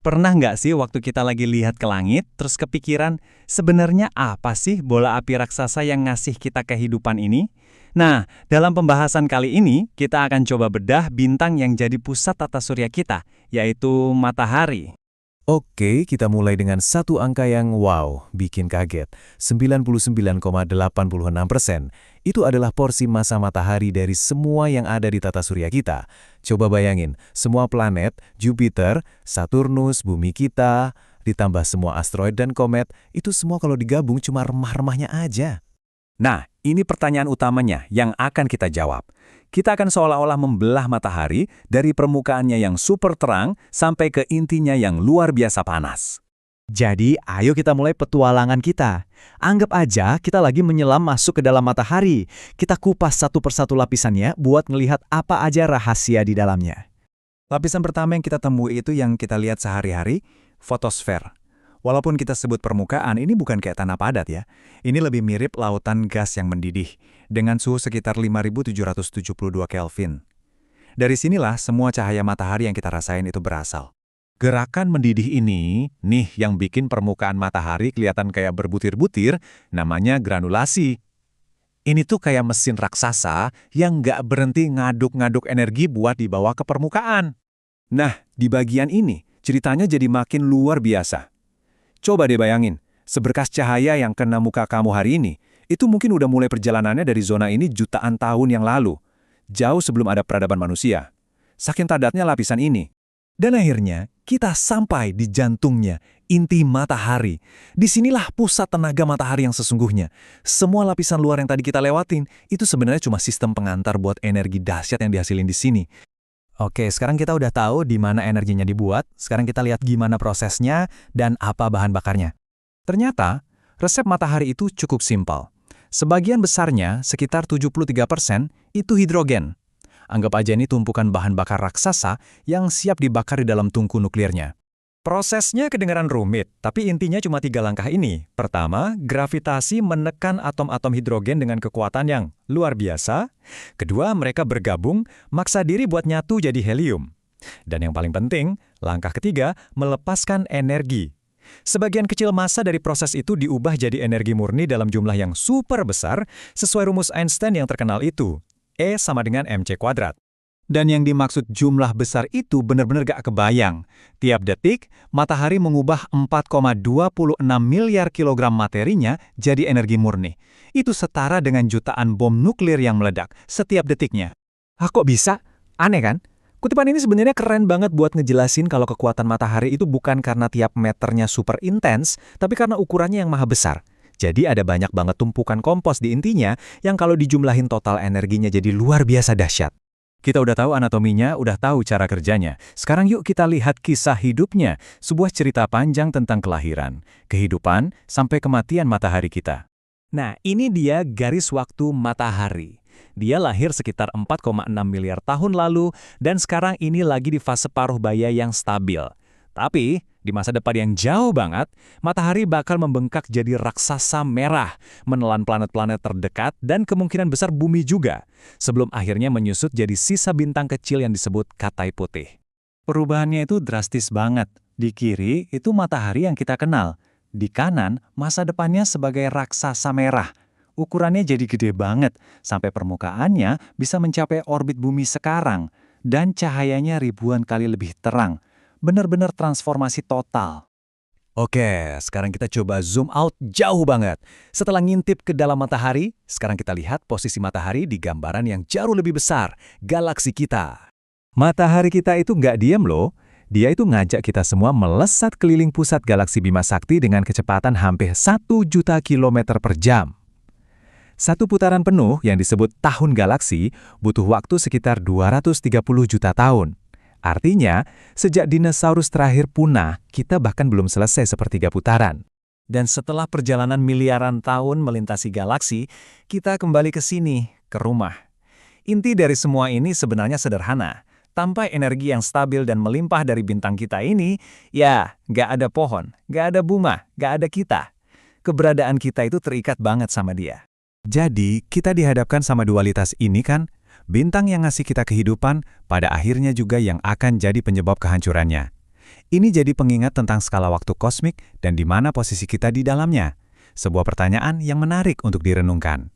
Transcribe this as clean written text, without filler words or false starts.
Pernah nggak sih waktu kita lagi lihat ke langit, terus kepikiran, sebenarnya apa sih bola api raksasa yang ngasih kita kehidupan ini? Nah, dalam pembahasan kali ini, kita akan coba bedah bintang yang jadi pusat tata surya kita, yaitu matahari. Oke, kita mulai dengan satu angka yang wow, bikin kaget. 99,86%. Itu adalah porsi massa matahari dari semua yang ada di tata surya kita. Coba bayangin, semua planet, Jupiter, Saturnus, bumi kita, ditambah semua asteroid dan komet, itu semua kalau digabung cuma remah-remahnya aja. Nah, ini pertanyaan utamanya yang akan kita jawab. Kita akan seolah-olah membelah matahari dari permukaannya yang super terang sampai ke intinya yang luar biasa panas. Jadi, ayo kita mulai petualangan kita. Anggap aja kita lagi menyelam masuk ke dalam matahari. Kita kupas satu persatu lapisannya buat ngelihat apa aja rahasia di dalamnya. Lapisan pertama yang kita temui itu yang kita lihat sehari-hari, fotosfer. Walaupun kita sebut permukaan, ini bukan kayak tanah padat ya. Ini lebih mirip lautan gas yang mendidih, dengan suhu sekitar 5772 Kelvin. Dari sinilah semua cahaya matahari yang kita rasain itu berasal. Gerakan mendidih ini, nih yang bikin permukaan matahari kelihatan kayak berbutir-butir, namanya granulasi. Ini tuh kayak mesin raksasa yang nggak berhenti ngaduk-ngaduk energi buat dibawa ke permukaan. Nah, di bagian ini, ceritanya jadi makin luar biasa. Coba deh bayangin, seberkas cahaya yang kena muka kamu hari ini, itu mungkin udah mulai perjalanannya dari zona ini jutaan tahun yang lalu, jauh sebelum ada peradaban manusia. Saking padatnya lapisan ini. Dan akhirnya, kita sampai di jantungnya, inti matahari. Disinilah pusat tenaga matahari yang sesungguhnya. Semua lapisan luar yang tadi kita lewatin, itu sebenarnya cuma sistem pengantar buat energi dahsyat yang dihasilin di sini. Oke, sekarang kita udah tahu di mana energinya dibuat. Sekarang kita lihat gimana prosesnya dan apa bahan bakarnya. Ternyata, resep matahari itu cukup simpel. Sebagian besarnya, sekitar 73%, itu hidrogen. Anggap aja ini tumpukan bahan bakar raksasa yang siap dibakar di dalam tungku nuklirnya. Prosesnya kedengaran rumit, tapi intinya cuma 3 langkah ini. Pertama, gravitasi menekan atom-atom hidrogen dengan kekuatan yang luar biasa. Kedua, mereka bergabung, maksa diri buat nyatu jadi helium. Dan yang paling penting, langkah ketiga, melepaskan energi. Sebagian kecil massa dari proses itu diubah jadi energi murni dalam jumlah yang super besar, sesuai rumus Einstein yang terkenal itu. E sama dengan mc². Dan yang dimaksud jumlah besar itu benar-benar gak kebayang. Tiap detik, matahari mengubah 4,26 miliar kilogram materinya jadi energi murni. Itu setara dengan jutaan bom nuklir yang meledak setiap detiknya. Kok bisa? Aneh kan? Kutipan ini sebenarnya keren banget buat ngejelasin kalau kekuatan matahari itu bukan karena tiap meternya super intens, tapi karena ukurannya yang maha besar. Jadi ada banyak banget tumpukan kompos di intinya yang kalau dijumlahin total energinya jadi luar biasa dahsyat. Kita udah tahu anatominya, udah tahu cara kerjanya. Sekarang yuk kita lihat kisah hidupnya, sebuah cerita panjang tentang kelahiran, kehidupan, sampai kematian matahari kita. Nah, ini dia garis waktu matahari. Dia lahir sekitar 4,6 miliar tahun lalu, dan sekarang ini lagi di fase paruh baya yang stabil. Tapi, di masa depan yang jauh banget, matahari bakal membengkak jadi raksasa merah, menelan planet-planet terdekat dan kemungkinan besar bumi juga, sebelum akhirnya menyusut jadi sisa bintang kecil yang disebut katai putih. Perubahannya itu drastis banget. Di kiri, itu matahari yang kita kenal. Di kanan, masa depannya sebagai raksasa merah. Ukurannya jadi gede banget, sampai permukaannya bisa mencapai orbit bumi sekarang, dan cahayanya ribuan kali lebih terang. Benar-benar transformasi total. Oke, sekarang kita coba zoom out jauh banget. Setelah ngintip ke dalam matahari, sekarang kita lihat posisi matahari di gambaran yang jauh lebih besar, galaksi kita. Matahari kita itu nggak diem loh. Dia itu ngajak kita semua melesat keliling pusat galaksi Bima Sakti dengan kecepatan hampir 1 juta kilometer per jam. Satu putaran penuh yang disebut tahun galaksi butuh waktu sekitar 230 juta tahun. Artinya, sejak dinosaurus terakhir punah, kita bahkan belum selesai sepertiga putaran. Dan setelah perjalanan miliaran tahun melintasi galaksi, kita kembali ke sini, ke rumah. Inti dari semua ini sebenarnya sederhana. Tanpa energi yang stabil dan melimpah dari bintang kita ini, ya, nggak ada pohon, nggak ada bunga, nggak ada kita. Keberadaan kita itu terikat banget sama dia. Jadi, kita dihadapkan sama dualitas ini kan? Bintang yang ngasih kita kehidupan, pada akhirnya juga yang akan jadi penyebab kehancurannya. Ini jadi pengingat tentang skala waktu kosmik dan di mana posisi kita di dalamnya. Sebuah pertanyaan yang menarik untuk direnungkan.